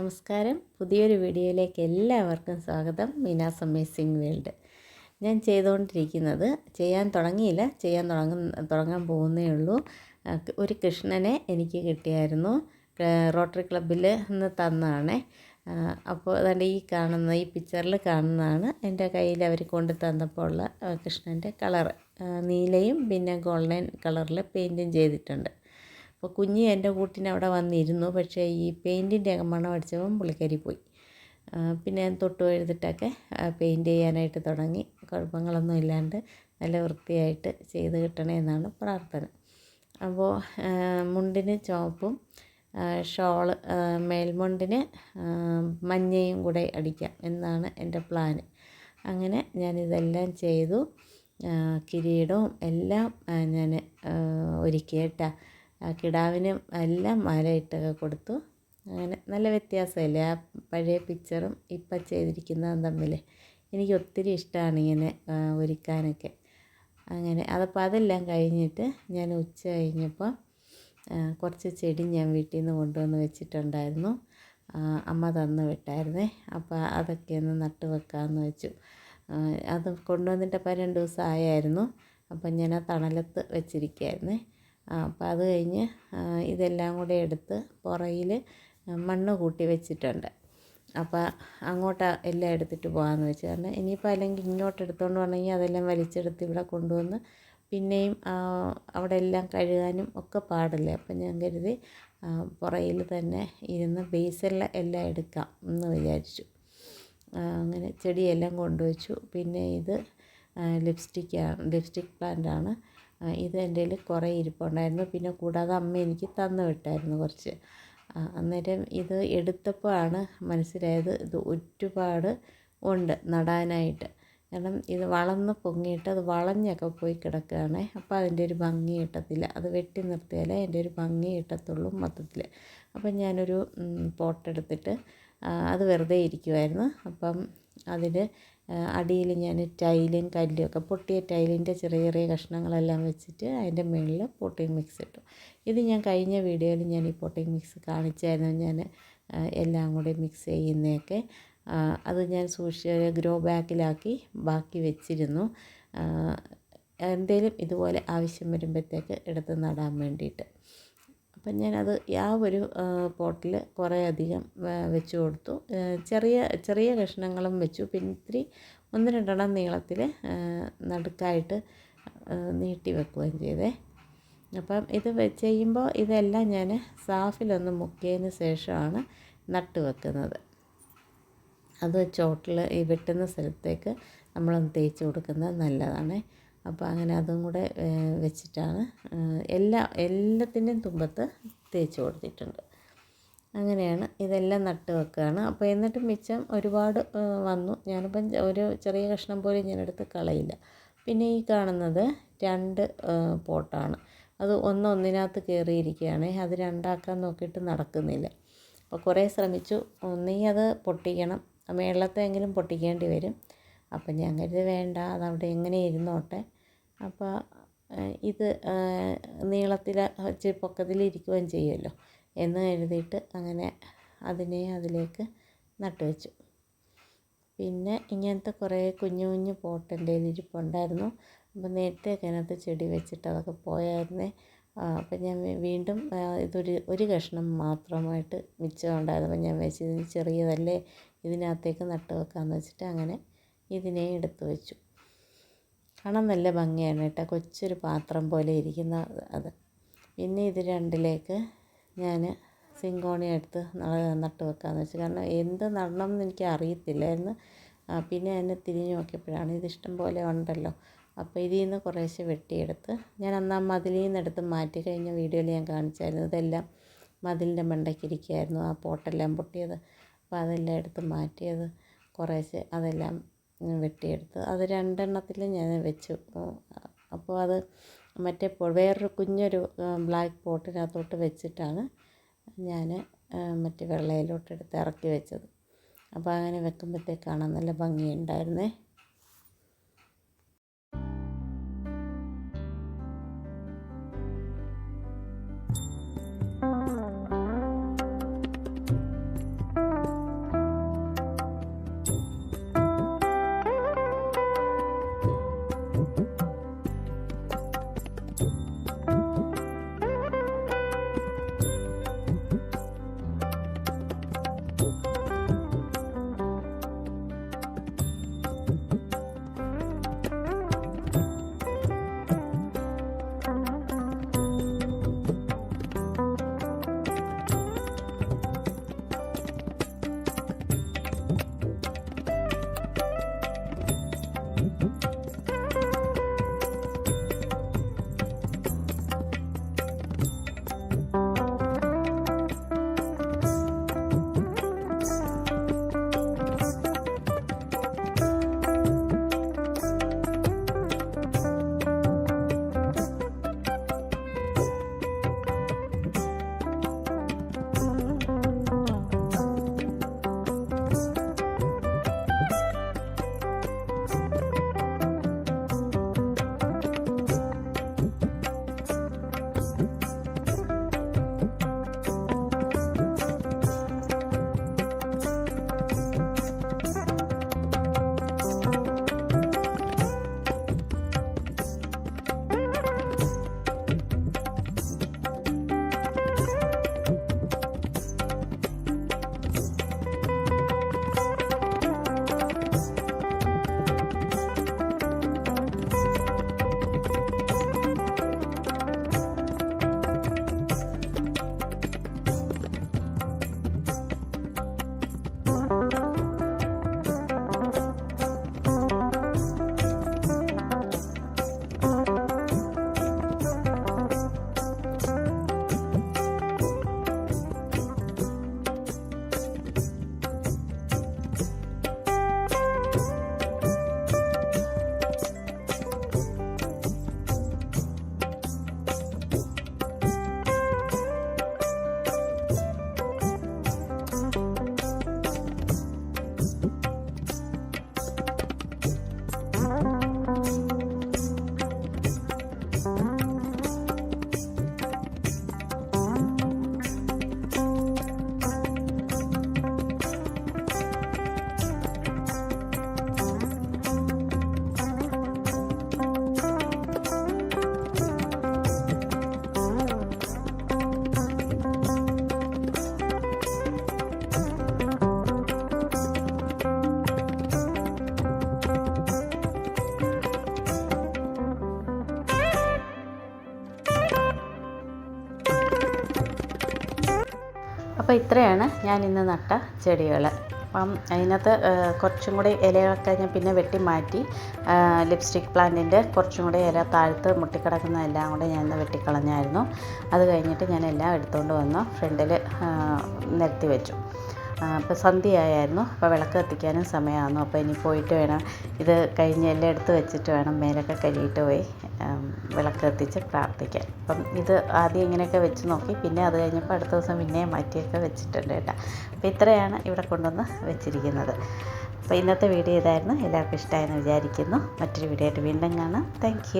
നമസ്കാരം. പുതിയൊരു വീഡിയോയിലേക്ക് എല്ലാവർക്കും സ്വാഗതം. മീനാസ് അമേസിംഗ് വേൾഡ്. ഞാൻ ചെയ്തുകൊണ്ടിരിക്കുന്നത് ചെയ്യാൻ തുടങ്ങിയില്ല, തുടങ്ങാൻ പോകുന്നേ ഉള്ളൂ. ഒരു കൃഷ്ണനെ എനിക്ക് കിട്ടിയായിരുന്നു. റോട്ടറി ക്ലബ്ബിൽ നിന്ന് തന്നതാണേ. അപ്പോൾ അതുകൊണ്ട് ഈ പിക്ചറിൽ കാണുന്നതാണ് എൻ്റെ കയ്യിൽ അവർ കൊണ്ട് തന്നപ്പോൾ ഉള്ള കൃഷ്ണൻ്റെ കളറ്. നീലയും പിന്നെ ഗോൾഡൻ കളറിൽ പെയിൻറ്റും ചെയ്തിട്ടുണ്ട്. അപ്പോൾ കുഞ്ഞ് എൻ്റെ കൂട്ടിന് അവിടെ വന്നിരുന്നു. പക്ഷേ ഈ പെയിൻറ്റിൻ്റെ മണം അടിച്ചപ്പം പുള്ളിക്കാരി പോയി. പിന്നെ ഞാൻ തൊട്ട് എഴുതിട്ടൊക്കെ പെയിൻറ്റ് ചെയ്യാനായിട്ട് തുടങ്ങി. കുഴപ്പങ്ങളൊന്നും ഇല്ലാണ്ട് നല്ല വൃത്തിയായിട്ട് ചെയ്ത് കിട്ടണേ എന്നാണ് പ്രാർത്ഥന. അപ്പോൾ മുണ്ടിന് ചുവപ്പും ഷോള് മേൽമുണ്ടിന് മഞ്ഞയും കൂടെ അടിക്കാം എന്നാണ് എൻ്റെ പ്ലാന്. അങ്ങനെ ഞാനിതെല്ലാം ചെയ്തു. കിരീടവും എല്ലാം ഞാൻ ഒരുക്കിയിട്ടാ. കിടാവിനും എല്ലാം മാലയിട്ടൊക്കെ കൊടുത്തു. അങ്ങനെ നല്ല വ്യത്യാസമല്ലേ ആ പഴയ പിക്ചറും ഇപ്പം ചെയ്തിരിക്കുന്നതും തമ്മിൽ. എനിക്ക് ഒത്തിരി ഇഷ്ടമാണ് ഇങ്ങനെ ഒരുക്കാനൊക്കെ. അങ്ങനെ അതെല്ലാം കഴിഞ്ഞിട്ട് ഞാൻ ഉച്ച കഴിഞ്ഞപ്പോൾ കുറച്ച് ചെടി ഞാൻ വീട്ടിൽ നിന്ന് കൊണ്ടുവന്ന് വെച്ചിട്ടുണ്ടായിരുന്നു. അമ്മ തന്നു വിട്ടായിരുന്നേ. അപ്പോൾ അതൊക്കെ ഒന്ന് നട്ട് വെക്കാമെന്ന് വെച്ചു. അത് കൊണ്ടുവന്നിട്ട് അപ്പോൾ 2 ദിവസം ആയായിരുന്നു. അപ്പം ഞാൻ ആ തണലത്ത് വെച്ചിരിക്കുകയായിരുന്നേ. അപ്പോൾ അത് കഴിഞ്ഞ് ഇതെല്ലാം കൂടെ എടുത്ത് പുറയിൽ മണ്ണ് കൂട്ടി വെച്ചിട്ടുണ്ട്. അപ്പോൾ അങ്ങോട്ട് എല്ലാം എടുത്തിട്ട് പോകാമെന്ന് വെച്ചു. കാരണം ഇനിയിപ്പോൾ അല്ലെങ്കിൽ ഇങ്ങോട്ട് എടുത്തുകൊണ്ട് വന്നെങ്കിൽ അതെല്ലാം വലിച്ചെടുത്ത് ഇവിടെ കൊണ്ടുവന്ന് പിന്നെയും അവിടെ എല്ലാം കഴുകാനും ഒക്കെ പാടില്ലേ. അപ്പം ഞാൻ കരുതി പുറയിൽ തന്നെ ഇരുന്ന് ബേസിൽ എല്ലാം എടുക്കാം എന്ന് വിചാരിച്ചു. അങ്ങനെ ചെടിയെല്ലാം കൊണ്ടുവച്ചു. പിന്നെ ഇത് ലിപ്സ്റ്റിക് പ്ലാന്റാണ്. ഇത് എൻ്റെ കയ്യിൽ കുറേ ഇരിപ്പുണ്ടായിരുന്നു. പിന്നെ കൂടാതെ അമ്മ എനിക്ക് തന്നു വിട്ടായിരുന്നു കുറച്ച്. അന്നേരം ഇത് എടുത്തപ്പോഴാണ് മനസ്സിലായത് ഇത് ഒരുപാട് ഉണ്ട് നടാനായിട്ട്. കാരണം ഇത് വളർന്ന് പൊങ്ങിയിട്ട് അത് വളഞ്ഞൊക്കെ പോയി കിടക്കുകയാണ്. അപ്പോൾ അതിൻ്റെ ഒരു ഭംഗി കിട്ടത്തില്ല. അത് വെട്ടി നിർത്തിയാലേ അതിൻ്റെ ഒരു ഭംഗി കിട്ടത്തുള്ളൂ മൊത്തത്തിൽ. അപ്പം ഞാനൊരു പോട്ടെടുത്തിട്ട് അത് വെറുതെ ഇരിക്കുമായിരുന്നു. അപ്പം അതിൽ അടിയിൽ ഞാൻ ടൈലും കല്ലും ഒക്കെ പൊട്ടിയ ടൈലിൻ്റെ ചെറിയ ചെറിയ കഷ്ണങ്ങളെല്ലാം വെച്ചിട്ട് അതിൻ്റെ മുകളിൽ പോട്ടിംഗ് മിക്സ് ഇട്ടു. ഇത് ഞാൻ കഴിഞ്ഞ വീഡിയോയിൽ ഞാൻ ഈ പോട്ടിംഗ് മിക്സ് കാണിച്ചായിരുന്നു. ഞാൻ എല്ലാം കൂടി മിക്സ് ചെയ്യുന്നതൊക്കെ അത് ഞാൻ ഗ്രോ ബാഗിലാക്കി ബാക്കി വെച്ചിരുന്നു. എന്തെങ്കിലും ഇതുപോലെ ആവശ്യം വരുമ്പോഴത്തേക്ക് എടുത്ത് നടാൻ വേണ്ടിയിട്ട്. അപ്പം ഞാനത് ആ ഒരു പോട്ടിൽ കുറേ അധികം വെച്ച് കൊടുത്തു. ചെറിയ കഷ്ണങ്ങളും വെച്ചു. പിന്നെ ഇത്തിരി 1-2 നീളത്തിൽ നടുക്കായിട്ട് നീട്ടി വെക്കുകയും ചെയ്തേ. അപ്പം ഇത് ചെയ്യുമ്പോൾ ഇതെല്ലാം ഞാൻ സാഫിലൊന്ന് മുക്കിയതിന് ശേഷമാണ് നട്ട് വെക്കുന്നത്. അത് ചോട്ടിൽ ഈ വെട്ടുന്ന സ്ഥലത്തേക്ക് നമ്മളൊന്ന് തേച്ച് കൊടുക്കുന്നത് നല്ലതാണ്. അപ്പോൾ അങ്ങനെ അതും കൂടെ വെച്ചിട്ടാണ് എല്ലാത്തിൻ്റെയും തുമ്പത്ത് തേച്ച് കൊടുത്തിട്ടുണ്ട്. അങ്ങനെയാണ് ഇതെല്ലാം നട്ട് വെക്കുകയാണ്. അപ്പോൾ എന്നിട്ട് മിച്ചം ഒരുപാട് വന്നു. ഞാനിപ്പം ഒരു ചെറിയ കഷ്ണം പോലും ഞാനെടുത്ത് കളയില്ല. പിന്നെ ഈ കാണുന്നത് 2 പോട്ടാണ്. അത് ഒന്നിനകത്ത് കയറിയിരിക്കുകയാണ്. അത് 2 ആക്കാൻ നോക്കിയിട്ട് നടക്കുന്നില്ല. അപ്പോൾ കുറേ ശ്രമിച്ചു. ഒന്നെങ്കിൽ അത് പൊട്ടിക്കണം, മേളത്തെങ്കിലും പൊട്ടിക്കേണ്ടി വരും. അപ്പം ഞാൻ കരുതി വേണ്ട, അതവിടെ എങ്ങനെ ഇരുന്നോട്ടെ. അപ്പോൾ ഇത് നീളത്തിൽ ഇച്ചിരി പൊക്കത്തിലിരിക്കുകയും ചെയ്യുമല്ലോ എന്ന് കരുതിയിട്ട് അങ്ങനെ അതിലേക്ക് നട്ട് വെച്ചു. പിന്നെ ഇങ്ങനത്തെ കുറേ കുഞ്ഞു കുഞ്ഞു പോട്ട് എൻ്റെ കയ്യിൽ ഇരിപ്പുണ്ടായിരുന്നു. അപ്പോൾ നേരത്തെ അതിനകത്ത് ചെടി വെച്ചിട്ട് അതൊക്കെ പോയായിരുന്നേ. അപ്പം ഞാൻ വീണ്ടും ഒരു കഷ്ണം മാത്രമായിട്ട് മിച്ചമുണ്ടായിരുന്നു. അപ്പം ഞാൻ വെച്ച് ഇതിന് ചെറിയതല്ലേ, ഇതിനകത്തേക്ക് നട്ട് വെക്കാമെന്ന് വെച്ചിട്ട് അങ്ങനെ ഇതിനെ എടുത്ത് വെച്ചു. കാണാൻ നല്ല ഭംഗിയാണ് കേട്ടോ, കൊച്ചൊരു പാത്രം പോലെ ഇരിക്കുന്ന അത്. പിന്നെ ഇത് 2ലേക്ക് ഞാൻ സിങ്കോണിയ എടുത്ത് നട്ട് വെക്കാമെന്ന് വെച്ചു. കാരണം എന്ത് നടണം എന്ന് എനിക്ക് അറിയത്തില്ലായിരുന്നു. പിന്നെ എന്നെ തിരിഞ്ഞ് നോക്കിയപ്പോഴാണ് ഇതിഷ്ടം പോലെ ഉണ്ടല്ലോ. അപ്പോൾ ഇതിൽ നിന്ന് കുറേശ്ശെ വെട്ടിയെടുത്ത് ഞാൻ അന്ന് ആ മതിലിൽ നിന്ന് എടുത്ത് മാറ്റി. കഴിഞ്ഞ വീഡിയോയിൽ ഞാൻ കാണിച്ചായിരുന്നു. ഇതെല്ലാം മതിലിൻ്റെ മണ്ടയ്ക്കിരിക്കുകയായിരുന്നു ആ പോട്ടെല്ലാം പൊട്ടിയത്. അപ്പോൾ അതെല്ലാം എടുത്ത് മാറ്റിയത് കുറേശ്ശെ അതെല്ലാം വെട്ടിയെടുത്ത് അത് 2 എണ്ണത്തിൽ ഞാൻ വെച്ചു. അപ്പോൾ അത് മറ്റേ വേറൊരു കുഞ്ഞൊരു ബ്ലാക്ക് പോട്ടിനകത്തോട്ട് വെച്ചിട്ടാണ് ഞാൻ മറ്റേ വെള്ളയിലോട്ടെടുത്ത് ഇറക്കി വെച്ചത്. അപ്പോൾ അങ്ങനെ വെക്കുമ്പോഴത്തേക്ക് കാണാൻ നല്ല ഭംഗിയുണ്ടായിരുന്നേ. അപ്പോൾ ഇത്രയാണ് ഞാൻ ഇന്ന് നട്ട ചെടികൾ. അപ്പം അതിനകത്ത് കുറച്ചും കൂടി ഇലകളൊക്കെ ഞാൻ പിന്നെ വെട്ടി മാറ്റി. ലിപ്സ്റ്റിക് പ്ലാന്റിൻ്റെ കുറച്ചും കൂടി ഇല താഴത്ത് മുട്ടിക്കിടക്കുന്നതെല്ലാം കൂടെ ഞാൻ ഇന്ന് വെട്ടിക്കളഞ്ഞായിരുന്നു. അത് കഴിഞ്ഞിട്ട് ഞാൻ എല്ലാം എടുത്തുകൊണ്ട് വന്ന് ഫ്രണ്ടിൽ നിരത്തി വെച്ചു. അപ്പോൾ സന്ധ്യയായിരുന്നു. അപ്പോൾ വിളക്ക് കത്തിക്കാനും സമയമായിരുന്നു. അപ്പോൾ ഇനി പോയിട്ട് വേണം ഇത് കഴിഞ്ഞ് എല്ലാം എടുത്ത് വെച്ചിട്ട് വേണം മേലൊക്കെ കഴുകിയിട്ട് പോയി വിളക്ക് കത്തിച്ച് പ്രാർത്ഥിക്കാൻ. അപ്പം ഇത് ആദ്യം ഇങ്ങനെയൊക്കെ വെച്ച് നോക്കി, പിന്നെ അത് കഴിഞ്ഞപ്പോൾ അടുത്ത ദിവസം പിന്നെയും മാറ്റിയൊക്കെ വെച്ചിട്ടുണ്ട് കേട്ടോ. അപ്പോൾ ഇത്രയാണ് ഇവിടെ കൊണ്ടുവന്ന് വെച്ചിരിക്കുന്നത്. അപ്പോൾ ഇന്നത്തെ വീഡിയോ ഇതായിരുന്നു. എല്ലാവർക്കും ഇഷ്ടമായെന്ന് വിചാരിക്കുന്നു. മറ്റൊരു വീഡിയോ ആയിട്ട് വീണ്ടും കാണാം. താങ്ക്